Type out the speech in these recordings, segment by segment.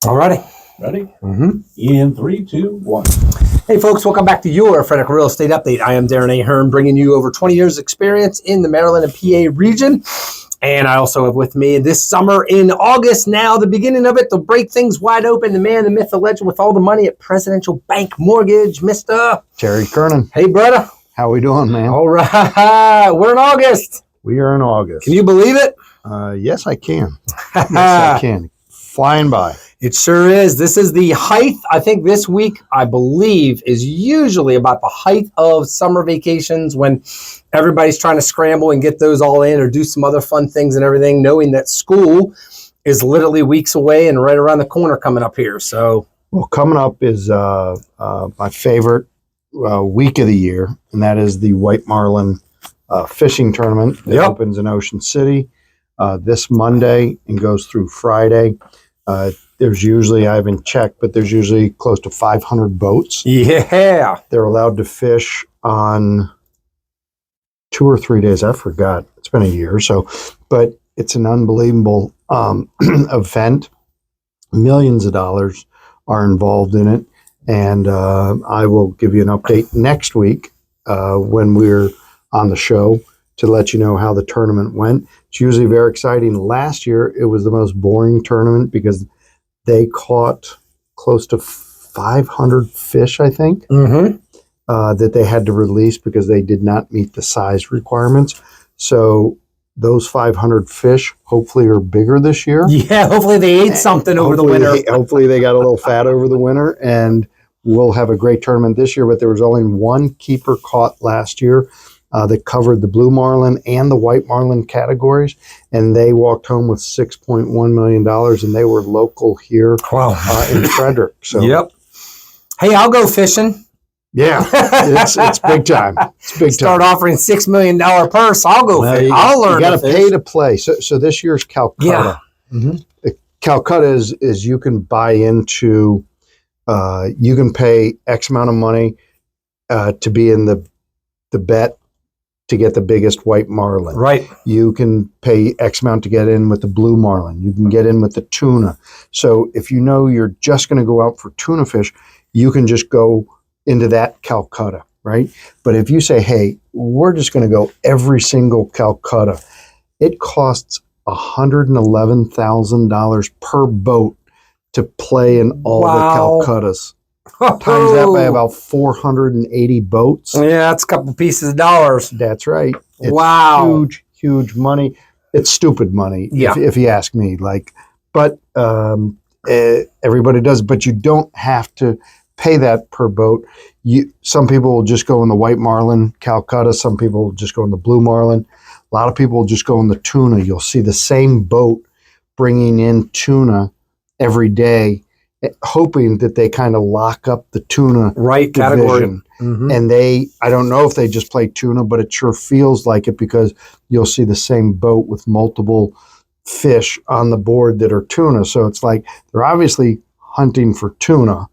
All righty. Ready? In 3, 2, 1. Hey, folks, welcome back to your Frederick Real Estate Update. I am Darren Ahearn, bringing you over 20 years experience in the Maryland and PA region. And I also have with me this summer in August now, the beginning of it, to break things wide open, the man, the myth, the legend with all the money at Presidential Bank Mortgage, Mr. Terry Kernan. Hey, brother. How we doing, man? All right. We're in August. We are in August. Can you believe it? Yes, I can. Yes, I can. Flying by. It sure is. This is the height. I think this week, I believe, is usually about the height of summer vacations when everybody's trying to scramble and get those all in or do some other fun things and everything, knowing that school is literally weeks away and right around the corner coming up here. So, well, coming up is my favorite week of the year, and that is the White Marlin fishing tournament that opens in Ocean City this Monday and goes through Friday. There's usually, I haven't checked, but there's usually close to 500 boats. Yeah. They're allowed to fish on 2 or 3 days. I forgot. It's been a year or so. But it's an unbelievable event. Millions of dollars are involved in it. And I will give you an update next week when we're on the show to let you know how the tournament went. It's usually very exciting. Last year, it was the most boring tournament because they caught close to 500 fish, I think, that they had to release because they did not meet the size requirements. So those 500 fish hopefully are bigger this year. Yeah, hopefully they ate something over the winter. Hopefully they got a little fat over the winter, and we'll have a great tournament this year. But there was only one keeper caught last year that covered the blue marlin and the white marlin categories, and they walked home with $6.1 million, and they were local here in Frederick. So, yep. Hey, I'll go fishing. Yeah, it's big time. It's big Start time. offering $6 million purse. I'll go fish. I'll learn. You got to pay to play. So this year's Calcutta. Yeah. Calcutta is you can buy into. You can pay X amount of money to be in the bet to get the biggest white marlin. Right. You can pay X amount to get in with the blue marlin. You can get in with the tuna. So if you know you're just going to go out for tuna fish, you can just go into that Calcutta, right? But if you say, hey, we're just going to go every single Calcutta, it costs $111,000 per boat to play in all the Calcuttas. Times that by about 480 boats. Yeah, that's a couple pieces of dollars. That's right. It's huge, huge money. It's stupid money, if you ask me. But everybody does. But you don't have to pay that per boat. Some people will just go in the white marlin Calcutta. Some people will just go in the blue marlin. A lot of people will just go in the tuna. You'll see the same boat bringing in tuna every day, hoping that they kind of lock up the tuna category. And I don't know if they just play tuna, but it sure feels like it because you'll see the same boat with multiple fish on the board that are tuna. So it's like they're obviously hunting for tuna.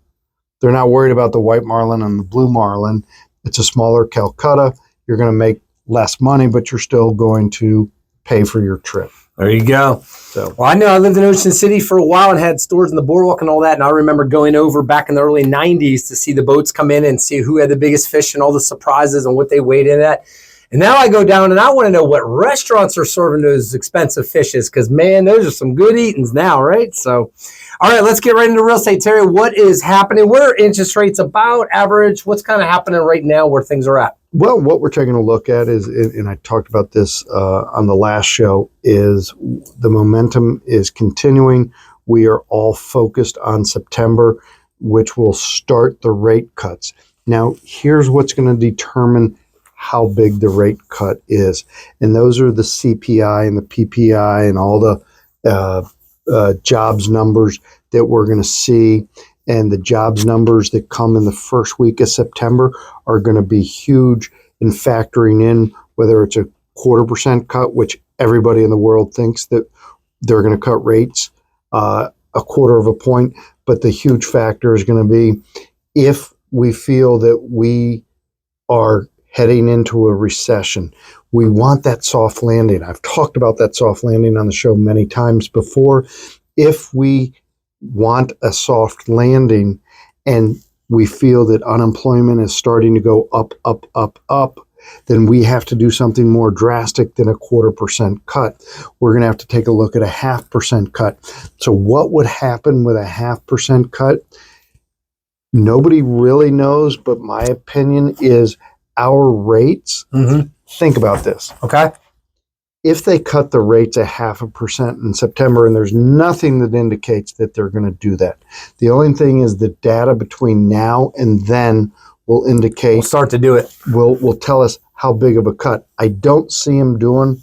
They're not worried about the white marlin and the blue marlin. It's a smaller Calcutta. You're going to make less money, but you're still going to pay for your trip. There you go. So, well, I know I lived in Ocean City for a while and had stores in the boardwalk and all that. And I remember going over back in the early 90s to see the boats come in and see who had the biggest fish and all the surprises and what they weighed in at. And now I go down and I want to know what restaurants are serving those expensive fishes because, man, those are some good eatings now, right? So, all right, let's get right into real estate. Terry, what is happening? What are interest rates about average? What's kind of happening right now where things are at? Well, what we're taking a look at is, and I talked about this on the last show, is the momentum is continuing. We are all focused on September, which will start the rate cuts. Now, here's what's going to determine how big the rate cut is. And those are the CPI and the PPI and all the jobs numbers that we're going to see. And the jobs numbers that come in the first week of September are going to be huge in factoring in whether it's a 0.25% cut, which everybody in the world thinks that they're going to cut rates a 1/4 point. But the huge factor is going to be if we feel that we are heading into a recession. We want that soft landing. I've talked about that soft landing on the show many times before. If we want a soft landing and we feel that unemployment is starting to go up, up, up, up, then we have to do something more drastic than a 0.25% cut. We're going to have to take a look at a 0.5% cut. So what would happen with a 0.5% cut? Nobody really knows, but my opinion is our rates. Think about this. Okay. If they cut the rates 0.5% in September, and there's nothing that indicates that they're going to do that. The only thing is the data between now and then will indicate. We'll start to do it. Will tell us how big of a cut. I don't see them doing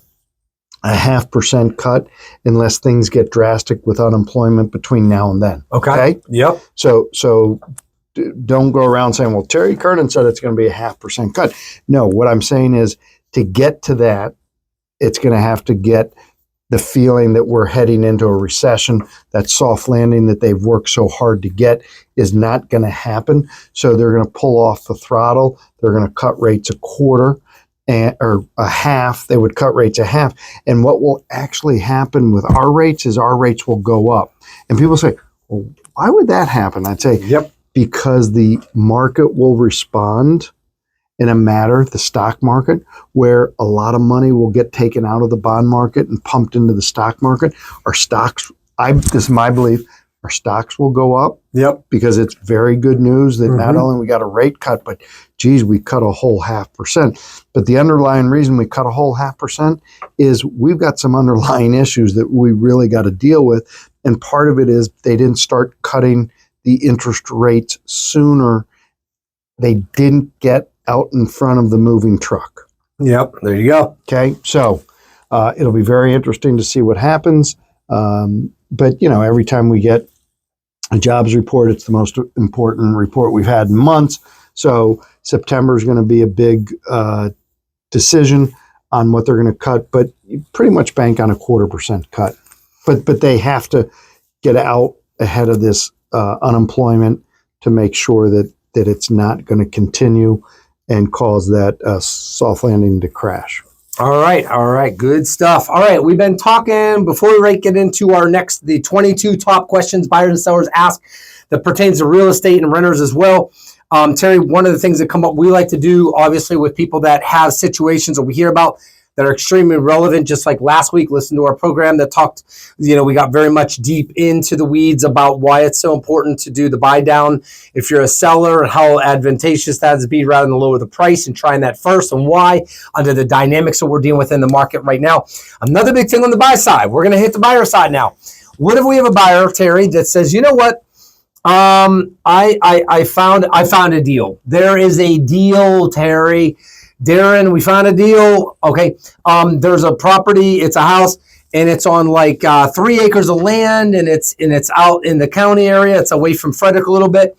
a 0.5% cut unless things get drastic with unemployment between now and then. Okay. Yep. So don't go around saying, well, Terry Kernan said it's going to be a 0.5% cut. No, what I'm saying is to get to that, it's going to have to get the feeling that we're heading into a recession. That soft landing that they've worked so hard to get is not going to happen. So they're going to pull off the throttle. They're going to cut rates 1/4 or a 1/2. They would cut rates 1/2. And what will actually happen with our rates is our rates will go up. And people say, well, why would that happen? I'd say, yep, because the market will respond in a matter, the stock market, where a lot of money will get taken out of the bond market and pumped into the stock market. Our stocks, this is my belief, our stocks will go up. Yep. Because it's very good news that not only we got a rate cut, but geez, we cut a whole 0.5%. But the underlying reason we cut a whole 0.5% is we've got some underlying issues that we really got to deal with. And part of it is they didn't start cutting the interest rates sooner. They didn't get out in front of the moving truck. Yep. There you go. Okay. So it'll be very interesting to see what happens. But, every time we get a jobs report, it's the most important report we've had in months. So September is going to be a big decision on what they're going to cut, but you pretty much bank on a 0.25% cut. But they have to get out ahead of this unemployment to make sure that it's not going to continue and cause that soft landing to crash. All right. Good stuff. All right. We've been talking before we get into the 22 top questions buyers and sellers ask that pertains to real estate and renters as well. Terry, one of the things that come up, we like to do obviously with people that have situations that we hear about that are extremely relevant, just like last week, listen to our program that talked, we got very much deep into the weeds about why it's so important to do the buy down if you're a seller and how advantageous that is to be rather than lower the price and trying that first and why under the dynamics that we're dealing with in the market right now. Another big thing on the buy side, we're going to hit the buyer side now. What if we have a buyer, Terry, that says, you know what? I found a deal. There is a deal, Terry. Darren, we found a deal. Okay. There's a property, it's a house, and it's on 3 acres of land, and it's out in the county area. It's away from Frederick a little bit,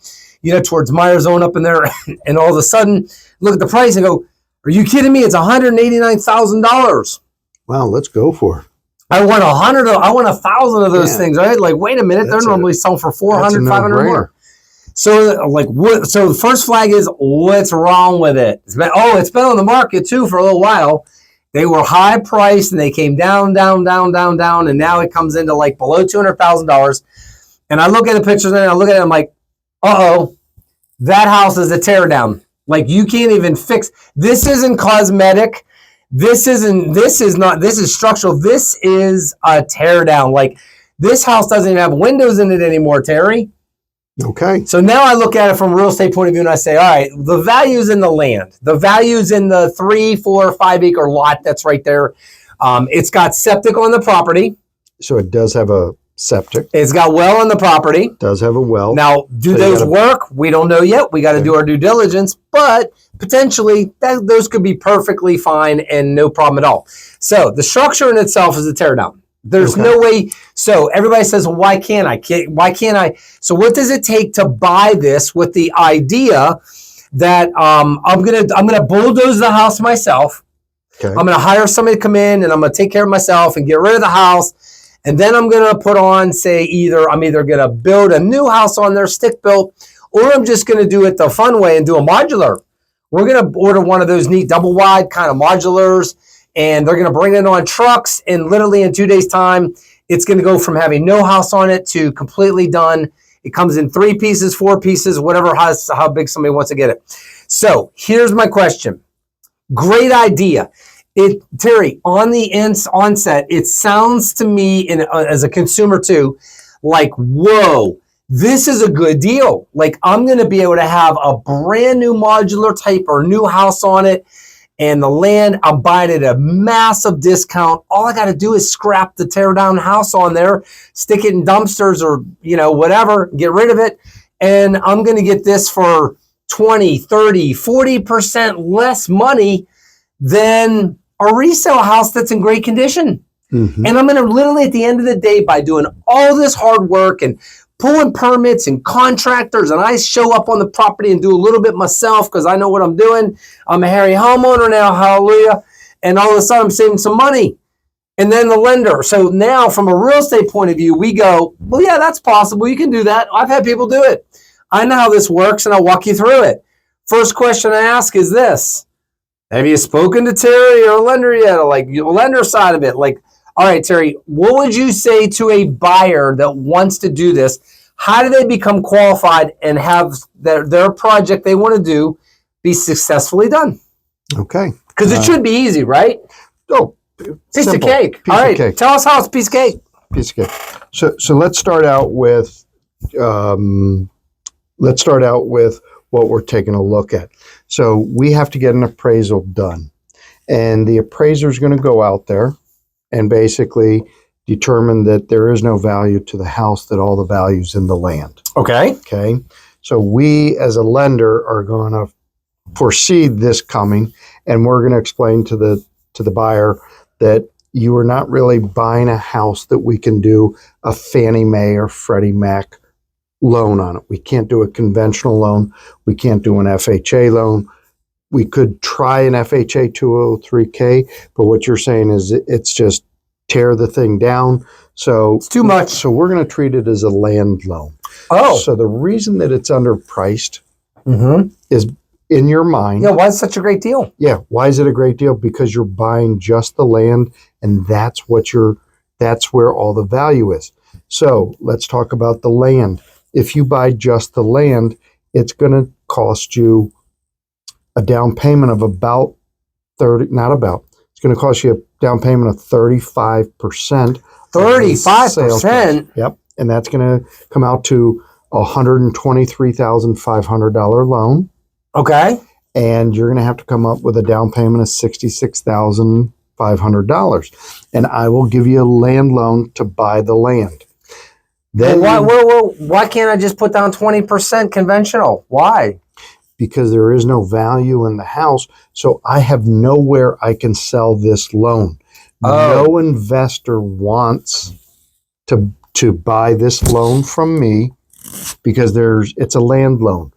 towards Meyer Zone up in there. And all of a sudden, look at the price and go, are you kidding me? It's $189,000. Wow, let's go for it. I want 1,000 of those things, right? Like, wait a minute, they're normally selling for 400, 500 more. So so the first flag is, what's wrong with it? It's been on the market too for a little while. They were high priced and they came down, and now it comes into below $200,000. And I look at the pictures and I look at it, I'm like, that house is a tear down. You can't even fix. This isn't cosmetic. This is structural. This is a tear down. This house doesn't even have windows in it anymore, Terry. Okay. So now I look at it from a real estate point of view and I say, all right, the value's in the land. The value's in the 3, 4, 5 acre lot that's right there. It's got septic on the property. So it does have a septic. It's got well on the property. Does have a well. Now, do those work? We don't know yet. We got to do our due diligence, but potentially those could be perfectly fine and no problem at all. So the structure in itself is a tear down. There's no way. So everybody says, well, why can't I? So what does it take to buy this with the idea that I'm gonna bulldoze the house myself? Okay. I'm gonna hire somebody to come in and I'm gonna take care of myself and get rid of the house. And then I'm gonna put on, I'm either gonna build a new house on there, stick built, or I'm just gonna do it the fun way and do a modular. We're gonna order one of those neat double wide kind of modulars. And they're going to bring it on trucks, and literally in 2 days' time, It's going to go from having no house on it to completely done. It comes in 3 pieces, 4 pieces, whatever, how big somebody wants to get it. So here's my question. Great idea. Terry, on the onset, it sounds to me, as a consumer too, like, whoa, this is a good deal. Like, I'm going to be able to have a brand new modular type or new house on it. And the land, I'm buying it at a massive discount. All I got to do is scrap the tear down house on there, stick it in dumpsters or, whatever, get rid of it. And I'm going to get this for 20, 30, 40% less money than a resale house that's in great condition. Mm-hmm. And I'm going to literally, at the end of the day, by doing all this hard work and pulling permits and contractors, and I show up on the property and do a little bit myself because I know what I'm doing. I'm a hairy homeowner now, hallelujah. And all of a sudden I'm saving some money. And then the lender. So now from a real estate point of view, we go, well, yeah, that's possible. You can do that. I've had people do it. I know how this works and I'll walk you through it. First question I ask is this. Have you spoken to Terry or a lender yet? Or like the lender side of it, like, all right, Terry, what would you say to a buyer that wants to do this? How do they become qualified and have their project they want to do be successfully done? Okay. Because it should be easy, right? Oh, piece simple. of cake. Piece all right, of cake. Tell us how it's a piece of cake. Piece of cake. So let's start out with what we're taking a look at. So we have to get an appraisal done, and the appraiser is going to go out there and basically determine that there is no value to the house, that all the value's in the land. Okay. Okay. So we as a lender are going to foresee this coming, and we're going to explain to the buyer that you are not really buying a house that we can do a Fannie Mae or Freddie Mac loan on it. We can't do a conventional loan. We can't do an FHA loan. We could try an FHA 203K, but what you're saying is it's just tear the thing down. So it's too much. So we're going to treat it as a land loan. Oh. So the reason that it's underpriced is in your mind. Yeah, why is it such a great deal? Yeah, why is it a great deal? Because you're buying just the land, and that's where all the value is. So let's talk about the land. If you buy just the land, it's going to cost you a down payment of about it's going to cost you a down payment of 35%. 35%? Yep. And that's going to come out to a $123,500 loan. Okay. And you're going to have to come up with a down payment of $66,500. And I will give you a land loan to buy the land. Then why can't I just put down 20% conventional? Why? Because there is no value in the house, so I have nowhere I can sell this loan. Oh. No investor wants to buy this loan from me because it's a land loan.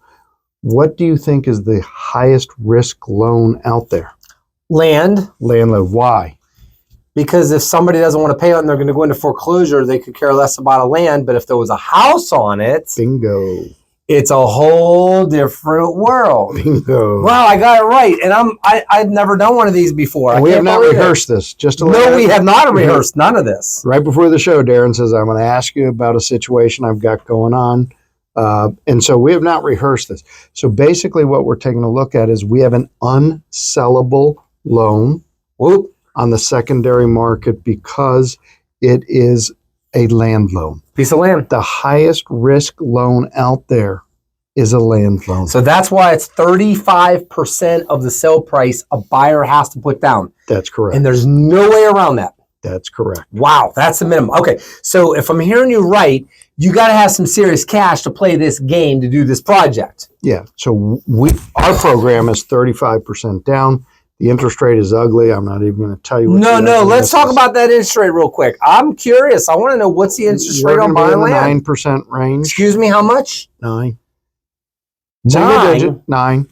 What do you think is the highest risk loan out there? Land. Land loan. Why? Because if somebody doesn't want to pay it and they're going to go into foreclosure, they could care less about a land. But if there was a house on it, bingo, it's a whole different world. Bingo. Wow, I got it right. And I've never done one of these before. We have not rehearsed this. No, we have not rehearsed none of this. Right before the show, Darren says, I'm going to ask you about a situation I've got going on. And so we have not rehearsed this. So basically what we're taking a look at is we have an unsellable loan on the secondary market because it is a land loan. Piece of land. The highest risk loan out there is a land loan. So that's why it's 35% of the sale price a buyer has to put down. That's correct. And there's no way around that. That's correct. Wow, that's the minimum. Okay, so if I'm hearing you right, you got to have some serious cash to play this game to do this project. Yeah, so our program is 35% down. The interest rate is ugly. I'm not even going to tell you what let's talk about that interest rate real quick. I'm curious. I want to know what's the interest rate on buying land? 9% range. Excuse me, how much? 9. Single digit, 9.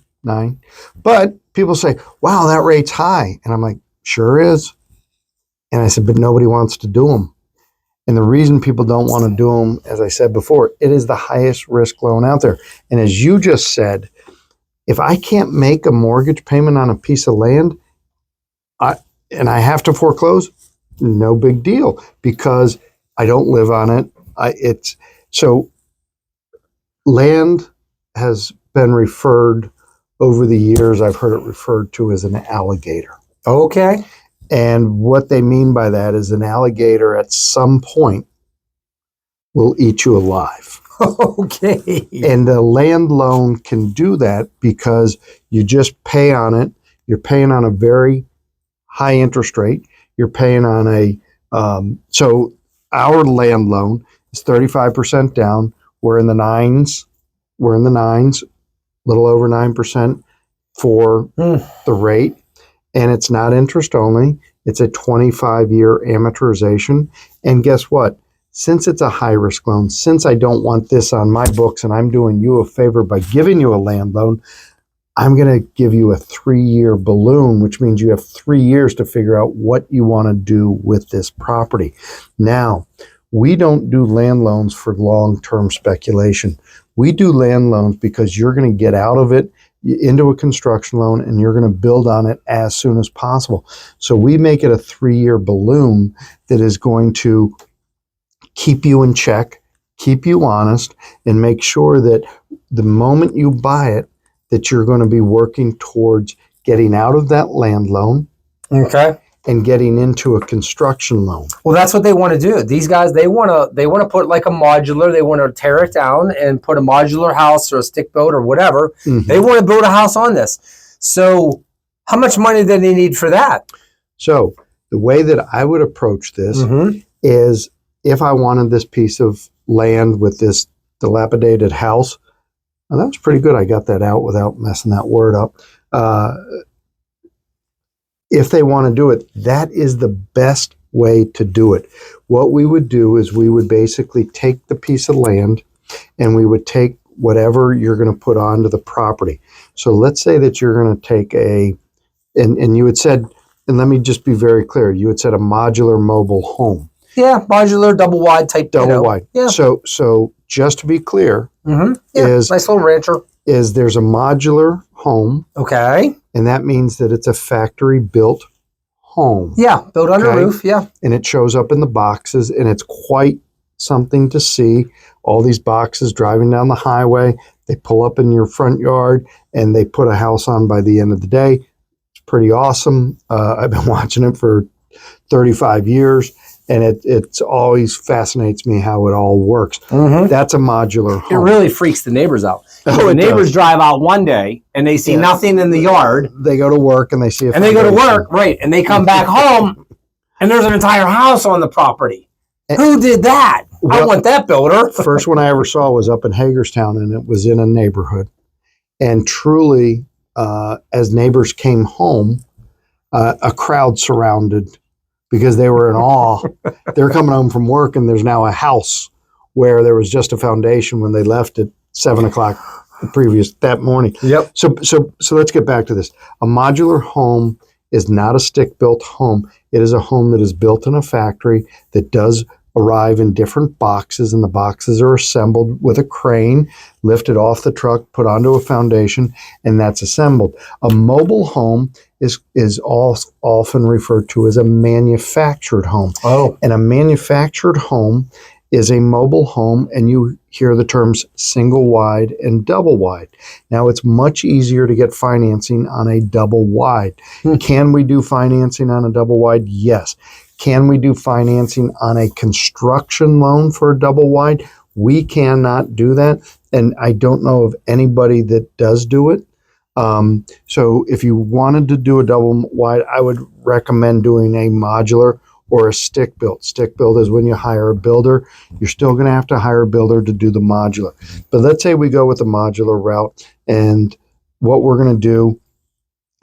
But people say, wow, that rate's high. And I'm like, sure is. And I said, but nobody wants to do them. And the reason people don't want to do them, as I said before, it is the highest risk loan out there. And as you just said, if I can't make a mortgage payment on a piece of land, and I have to foreclose, no big deal, because I don't live on it. So land has been referred over the years. I've heard it referred to as an alligator. Okay. And what they mean by that is an alligator at some point will eat you alive. Okay. And the land loan can do that because you just pay on it. You're paying on a very high interest rate. You're paying on so our land loan is 35% down. We're in the nines. A little over 9% for the rate. And it's not interest only. It's a 25-year amortization. And guess what? Since it's a high-risk loan, since I don't want this on my books and I'm doing you a favor by giving you a land loan, I'm going to give you a 3-year balloon, which means you have 3 years to figure out what you want to do with this property. Now, we don't do land loans for long-term speculation. We do land loans because you're going to get out of it into a construction loan and you're going to build on it as soon as possible. So we make it a 3-year balloon that is going to keep you in check, keep you honest, and make sure that the moment you buy it, that you're going to be working towards getting out of that land loan. Okay. And getting into a construction loan. Well, that's what they want to do. These guys, they want to put like a modular. They want to tear it down and put a modular house or a stick built or whatever. Mm-hmm. They want to build a house on this. So how much money do they need for that? So the way that I would approach this is if I wanted this piece of land with this dilapidated house, and that was pretty good. I got that out without messing that word up. If they want to do it, that is the best way to do it. What we would do is we would basically take the piece of land and we would take whatever you're going to put onto the property. So let's say that you're going to take and you had said, and let me just be very clear, you had said a modular mobile home. Yeah, modular, double wide type. Double wide. Yeah. So just to be clear, nice little rancher. There's a modular home. Okay. And that means that it's a factory built home. Yeah, built on a roof, yeah. And it shows up in the boxes and it's quite something to see. All these boxes driving down the highway, they pull up in your front yard and they put a house on by the end of the day. It's pretty awesome. I've been watching it for 35 years. And it always fascinates me how it all works. That's a modular home. It really freaks the neighbors out. The neighbors drive out one day and they see nothing in the yard. They go to work and they see and they go to work, right? And they come back home and there's an entire house on the property. Who did that? Well, I want that builder. First one I ever saw was up in Hagerstown, and it was in a neighborhood. And truly, as neighbors came home, a crowd surrounded. Because they were in awe. They're coming home from work and there's now a house where there was just a foundation when they left at 7:00 that morning. Yep. So let's get back to this. A modular home is not a stick-built home. It is a home that is built in a factory that does arrive in different boxes, and the boxes are assembled with a crane, lifted off the truck, put onto a foundation, and that's assembled. A mobile home is often referred to as a manufactured home. Oh. And a manufactured home is a mobile home, and you hear the terms single wide and double wide. Now, it's much easier to get financing on a double wide. Can we do financing on a double wide? Yes. Can we do financing on a construction loan for a double wide? We cannot do that, and I don't know of anybody that does do it. So if you wanted to do a double wide, I would recommend doing a modular or a stick built. Stick built is when you hire a builder. You're still going to have to hire a builder to do the modular. But let's say we go with the modular route, and what we're going to do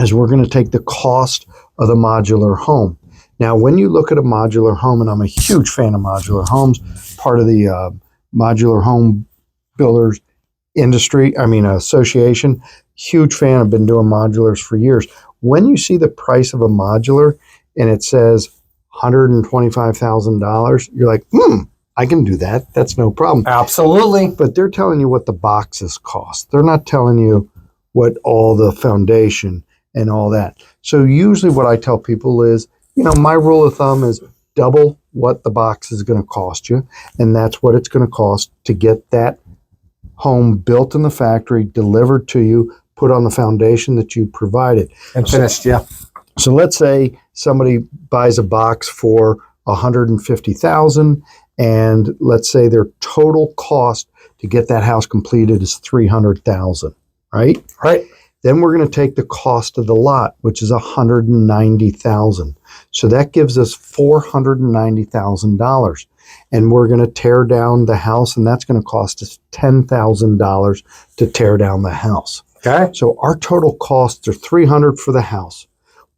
is we're going to take the cost of the modular home. Now, when you look at a modular home, and I'm a huge fan of modular homes, part of the modular home builders association, huge fan. I've been doing modulars for years. When you see the price of a modular and it says $125,000, you're like, I can do that. That's no problem. Absolutely. But they're telling you what the boxes cost. They're not telling you what all the foundation and all that. So usually what I tell people is, my rule of thumb is double what the box is going to cost you, and that's what it's going to cost to get that home built in the factory, delivered to you, put on the foundation that you provided. And finished, yeah. So let's say somebody buys a box for $150,000, and let's say their total cost to get that house completed is $300,000, right? Right. Then we're going to take the cost of the lot, which is $190,000. So that gives us $490,000. And we're going to tear down the house, and that's going to cost us $10,000 to tear down the house. Okay. So our total costs are $300 for the house,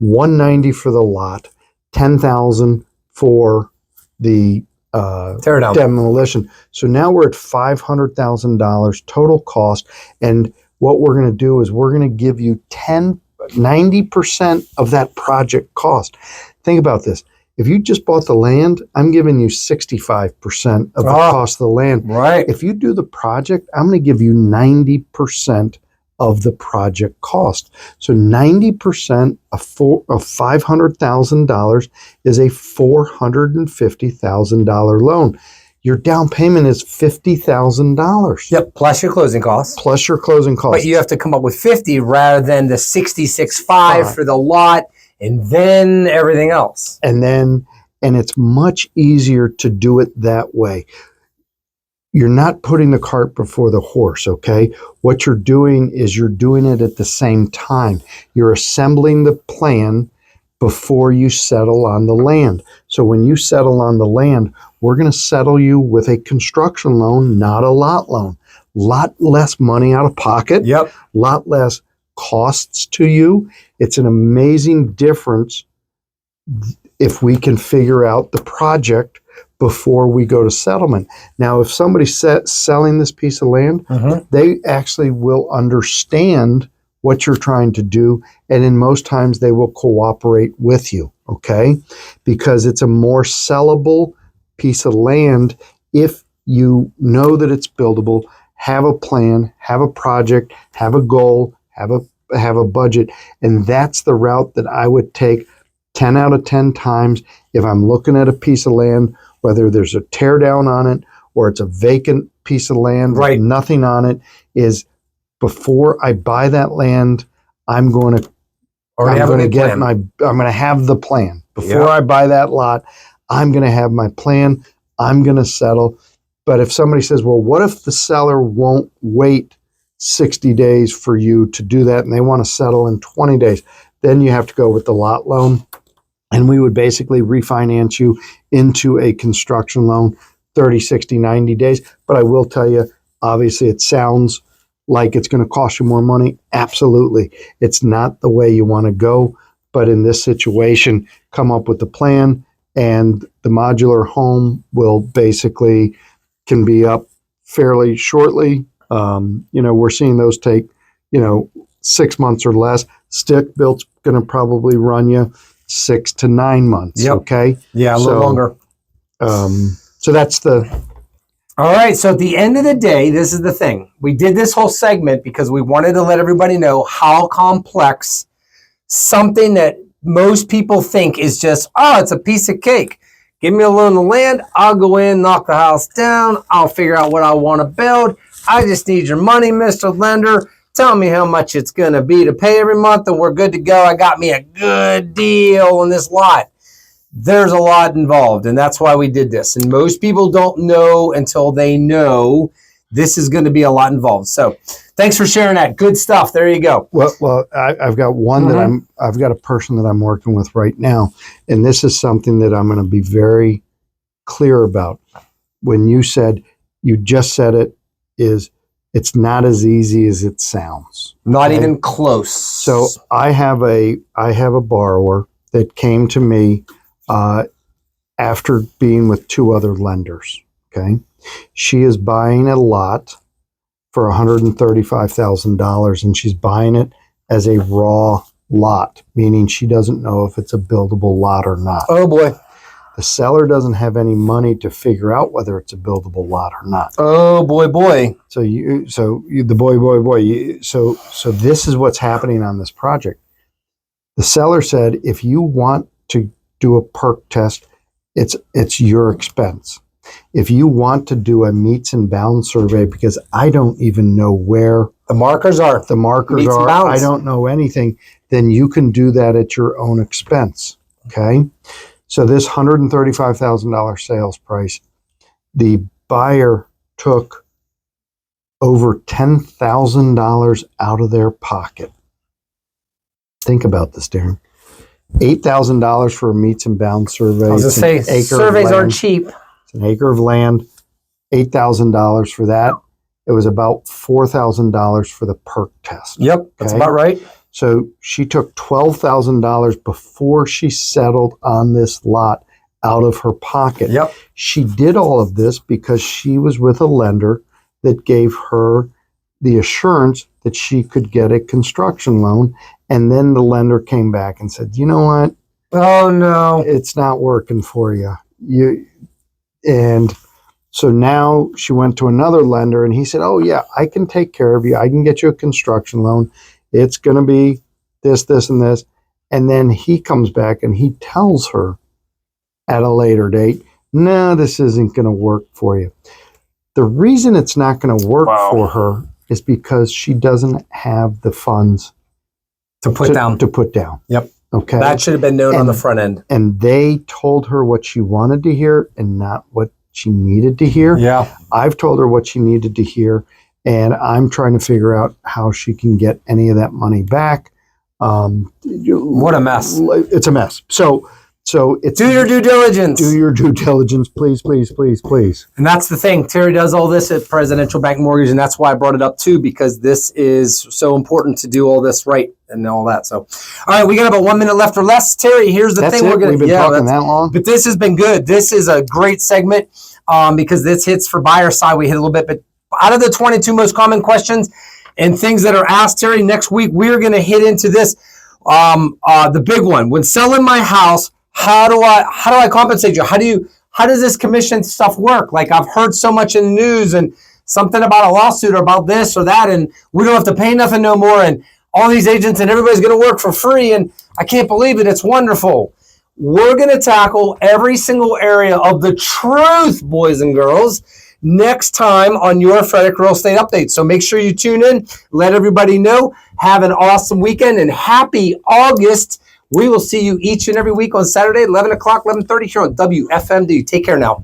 $190 for the lot, $10,000 for the Tear down. demolition. So now we're at $500,000 total cost. And what we're going to do is we're going to give you 90% of that project cost. Think about this. If you just bought the land, I'm giving you 65% of the cost of the land. Right. If you do the project, I'm going to give you 90% of the project cost. So 90% of $500,000 is a $450,000 loan. Your down payment is $50,000. Yep. Plus your closing costs. Plus your closing costs. But you have to come up with 50 rather than the 66.5 for the lot and then everything else. And it's much easier to do it that way. You're not putting the cart before the horse, okay? What you're doing is you're doing it at the same time. You're assembling the plan before you settle on the land. So when you settle on the land, we're going to settle you with a construction loan, not a lot loan. Lot less money out of pocket. Yep. Lot less costs to you. It's an amazing difference if we can figure out the project before we go to settlement. Now, if somebody's selling this piece of land, they actually will understand what you're trying to do, and in most times they will cooperate with you, okay? Because it's a more sellable piece of land if you know that it's buildable, have a plan, have a project, have a goal, have a budget, and that's the route that I would take 10 out of 10 times if I'm looking at a piece of land, whether there's a tear down on it or it's a vacant piece of land with nothing on it, is before I buy that land, I'm going to have the plan. Before I buy that lot, I'm going to have my plan. I'm going to settle. But if somebody says, well, what if the seller won't wait 60 days for you to do that and they want to settle in 20 days, then you have to go with the lot loan. And we would basically refinance you into a construction loan 30, 60, 90 days. But I will tell you, obviously, it sounds like it's going to cost you more money. Absolutely. It's not the way you want to go. But in this situation, come up with the plan, and the modular home will basically can be up fairly shortly. We're seeing those take, 6 months or less. Stick built's going to probably run you 6 to 9 months. Yep. Okay. Yeah, a little longer. So that's all right. So at the end of the day, this is the thing. We did this whole segment because we wanted to let everybody know how complex something that most people think is just, it's a piece of cake. Give me a loan of land. I'll go in, knock the house down. I'll figure out what I want to build. I just need your money, Mr. Lender. Tell me how much it's going to be to pay every month, and we're good to go. I got me a good deal on this lot. There's a lot involved, and that's why we did this. And most people don't know until they know this is going to be a lot involved. So thanks for sharing that. Good stuff. There you go. Well, I've got one that I've got a person that I'm working with right now, and this is something that I'm going to be very clear about. When you just said it, it's not as easy as it sounds. Not even close. So I have a borrower that came to me after being with 2 other lenders. Okay, she is buying a lot for $135,000, and she's buying it as a raw lot, meaning she doesn't know if it's a buildable lot or not. Oh boy. The seller doesn't have any money to figure out whether it's a buildable lot or not. Oh boy. So this is what's happening on this project. The seller said, if you want to do a perk test It's your expense. If you want to do a meets and bounds survey, because I don't even know where The markers are. the markers Meets and are, bounds. I don't know anything, then you can do that at your own expense. Okay. So this $135,000 sales price, the buyer took over $10,000 out of their pocket. Think about this, Darren. $8,000 for a meets and bounds survey. I was going to It's say, an acre of surveys land. aren't cheap. It's an acre of land. $8,000 for that. It was about $4,000 for the perk test. Yep, that's Okay. about right. So she took $12,000 before she settled on this lot out of her pocket. Yep. She did all of this because she was with a lender that gave her the assurance that she could get a construction loan. And then the lender came back and said, you know what? Oh, no. It's not working for you. And so now she went to another lender and he said, oh yeah, I can take care of you. I can get you a construction loan. It's going to be this, this, and this. And then he comes back and he tells her at a later date, no, this isn't going to work for you. The reason it's not going to work for her is because she doesn't have the funds To put down. to put down. Yep. Okay. That should have been known on the front end. And they told her what she wanted to hear and not what she needed to hear. Yeah. I've told her what she needed to hear, and I'm trying to figure out how she can get any of that money back. What a mess. It's a mess. So it's Do your due diligence. do your due diligence, please, please, please, please. And that's the thing. Terry does all this at Presidential Bank Mortgage, and that's why I brought it up too, because this is so important to do all this right and all that. So, all right, we got about 1 minute left or less. Terry, here's the That's thing. it. We're gonna We've been talking that long. but this has been good. This is a great segment because this hits for buyer side. We hit a little bit, but out of the 22 most common questions and things that are asked, Terry, next week we're going to hit into this. The big one: when selling my house, how do I compensate you? How does this commission stuff work? Like, I've heard so much in the news and something about a lawsuit or about this or that, and we don't have to pay nothing no more, and all these agents and everybody's going to work for free, and I can't believe it. It's wonderful. We're going to tackle every single area of the truth, boys and girls, next time on your Frederick Real Estate Update. So make sure you tune in. Let everybody know. Have an awesome weekend and happy August. We will see you each and every week on Saturday, 11 o'clock, 11:30 here on WFMD. Take care now.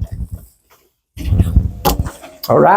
All right.